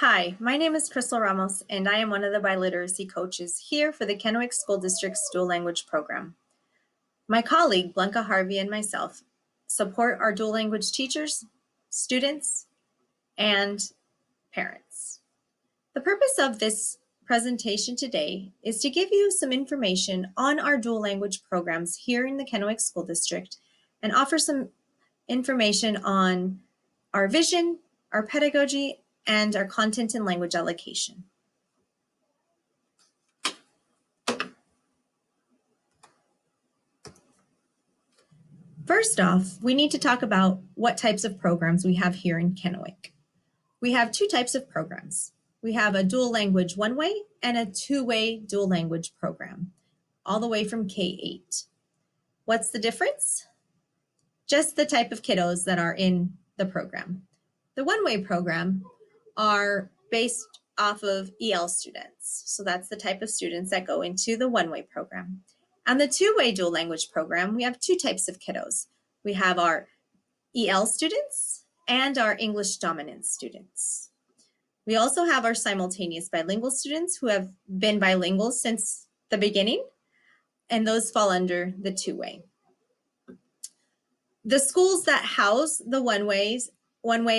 Hi, my name is Crystal Ramos, and I am one of the biliteracy coaches here for the Kennewick School District's dual language program. My colleague, Blanca Harvey, and myself support our dual language teachers, students, and parents. The purpose of this presentation today is to give you some information on our dual language programs here in the Kennewick School District and offer some information on our vision, our pedagogy, and our content and language allocation. First off, we need to talk about what types of programs we have here in Kennewick. We have two types of programs. We have a dual language one-way and a two-way dual language program, all the way from K-8. What's the difference? Just the type of kiddos that are in the program. The one-way program are based off of EL students. So that's the type of students that go into the one-way program. And the two-way dual language program, we have two types of kiddos. We have our EL students and our English dominant students. We also have our simultaneous bilingual students who have been bilingual since the beginning, and those fall under the two-way. The schools that house the one-way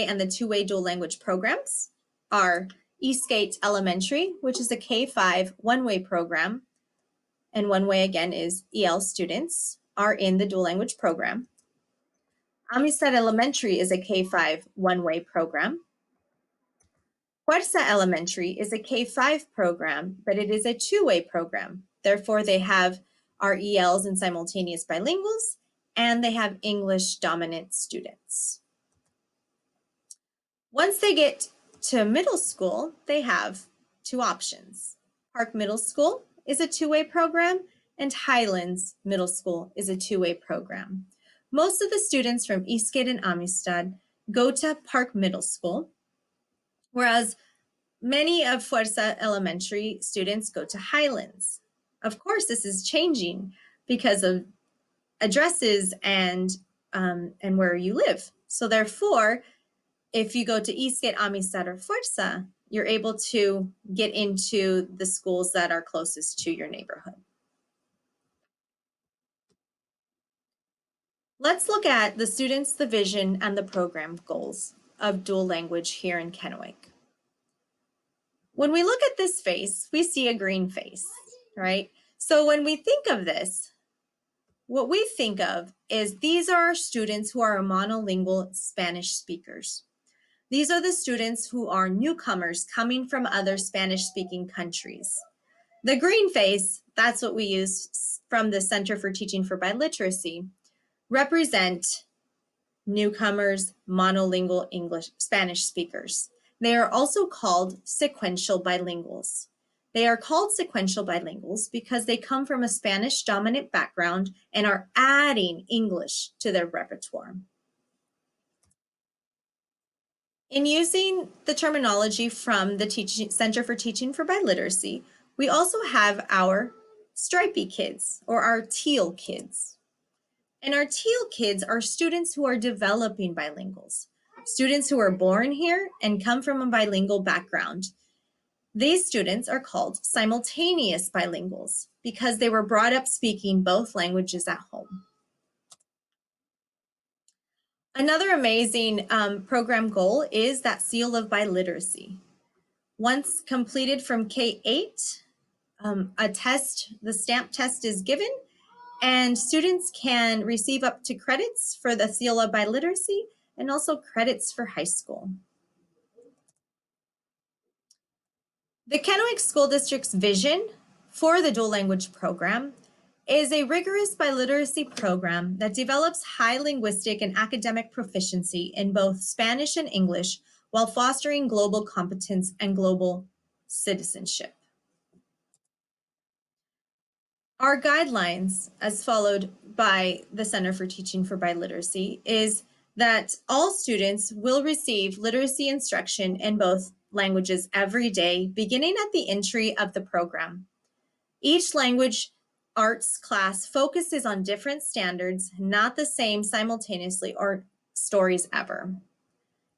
and the two-way dual language programs are Eastgate Elementary, which is a K-5 one-way program, and one-way again is EL students are in the dual language program. Amistad Elementary is a K-5 one-way program. Fuerza Elementary is a K-5 program, but it is a two-way program. Therefore, they have our ELs and simultaneous bilinguals, and they have English dominant students. Once they get to middle school, they have two options. Park Middle School is a two-way program, and Highlands Middle School is a two-way program. Most of the students from Eastgate and Amistad go to Park Middle School, whereas many of Fuerza Elementary students go to Highlands. Of course, this is changing because of addresses and where you live. So therefore, if you go to Eastgate, Amistad, or Fuerza, you're able to get into the schools that are closest to your neighborhood. Let's look at the students, the vision, and the program goals of dual language here in Kennewick. When we look at this face, we see a green face, right? So when we think of this, what we think of is these are our students who are monolingual Spanish speakers. These are the students who are newcomers coming from other Spanish-speaking countries. The green face, that's what we use from the Center for Teaching for Biliteracy, represent newcomers, monolingual English, Spanish speakers. They are also called sequential bilinguals. They are called sequential bilinguals because they come from a Spanish dominant background and are adding English to their repertoire. In using the terminology from the Center for Teaching for Biliteracy, we also have our stripey kids or our teal kids. And our teal kids are students who are developing bilinguals, students who are born here and come from a bilingual background. These students are called simultaneous bilinguals because they were brought up speaking both languages at home. Another amazing program goal is that seal of biliteracy. Once completed from K-8, the stamp test is given, and students can receive up to credits for the seal of biliteracy and also credits for high school. The Kennewick School District's vision for the dual language program is a rigorous biliteracy program that develops high linguistic and academic proficiency in both Spanish and English while fostering global competence and global citizenship. Our guidelines, as followed by the Center for Teaching for Biliteracy, is that all students will receive literacy instruction in both languages every day, beginning at the entry of the program. Each language arts class focuses on different standards, not the same simultaneously or stories ever.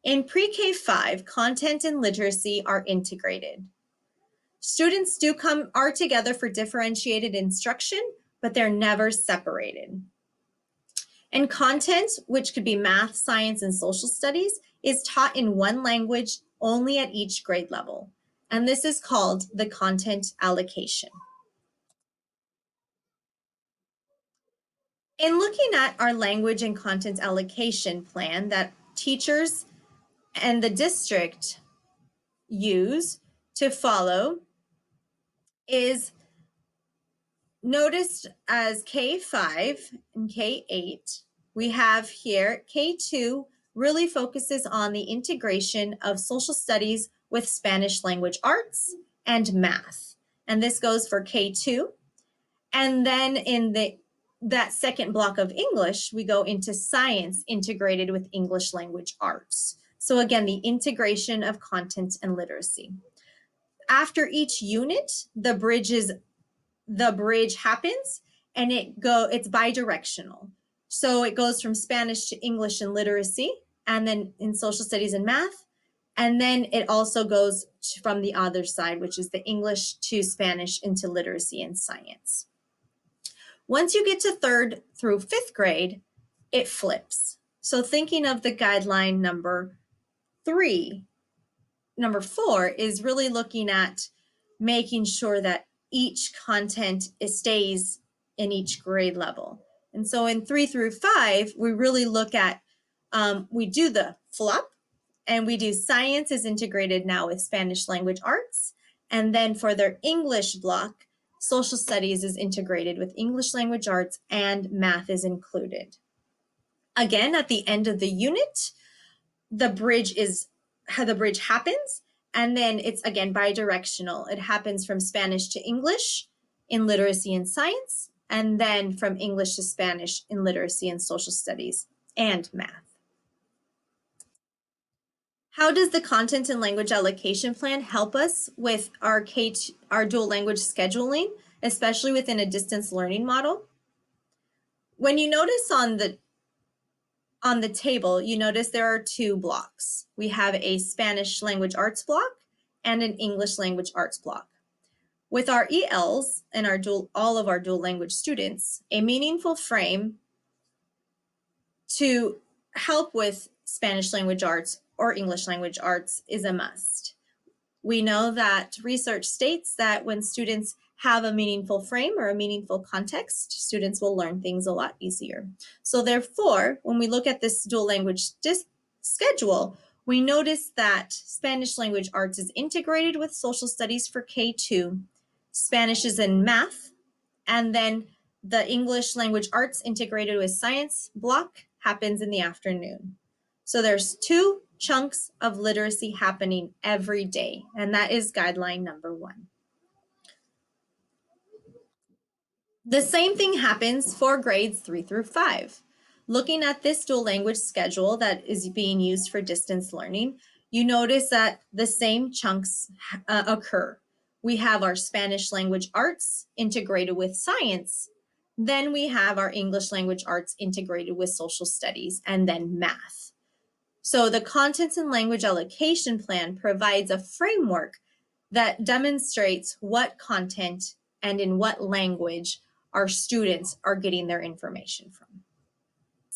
In pre-K 5, content and literacy are integrated. Students are together for differentiated instruction, but they're never separated. And content, which could be math, science, and social studies, is taught in one language only at each grade level. And this is called the content allocation. In looking at our language and content allocation plan that teachers and the district use to follow is noticed as K5 and K8. We have here K2 really focuses on the integration of social studies with Spanish language arts and math. And this goes for K2. And then in that second block of English, we go into science integrated with English language arts. So again, the integration of content and literacy. After each unit, the bridge happens and it's bi-directional. So it goes from Spanish to English and literacy, and then in social studies and math. And then it also goes from the other side, which is the English to Spanish into literacy and science. Once you get to 3rd through 5th grade, it flips. So thinking of the guideline number 3, number 4 is really looking at making sure that each content stays in each grade level. And so in 3 through 5, we really look at, we do the flop, and we do science is integrated now with Spanish language arts. And then for their English block, social studies is integrated with English language arts and math is included. Again, at the end of the unit, the bridge happens, and then it's again bi-directional. It happens from Spanish to English in literacy and science, and then from English to Spanish in literacy and social studies and math. How does the content and language allocation plan help us with our dual language scheduling, especially within a distance learning model? When you notice on the table, you notice there are 2 blocks. We have a Spanish language arts block and an English language arts block. With our ELs and all of our dual language students, a meaningful frame to help with Spanish language arts or English language arts is a must. We know that research states that when students have a meaningful frame or a meaningful context, students will learn things a lot easier. So therefore, when we look at this dual language schedule, we notice that Spanish language arts is integrated with social studies for K2, Spanish is in math, and then the English language arts integrated with science block happens in the afternoon. So there's 2 chunks of literacy happening every day, and that is guideline number 1. The same thing happens for grades 3 through 5. Looking at this dual language schedule that is being used for distance learning, you notice that the same chunks occur. We have our Spanish language arts integrated with science. Then we have our English language arts integrated with social studies, and then math. So the content and language allocation plan provides a framework that demonstrates what content and in what language our students are getting their information from.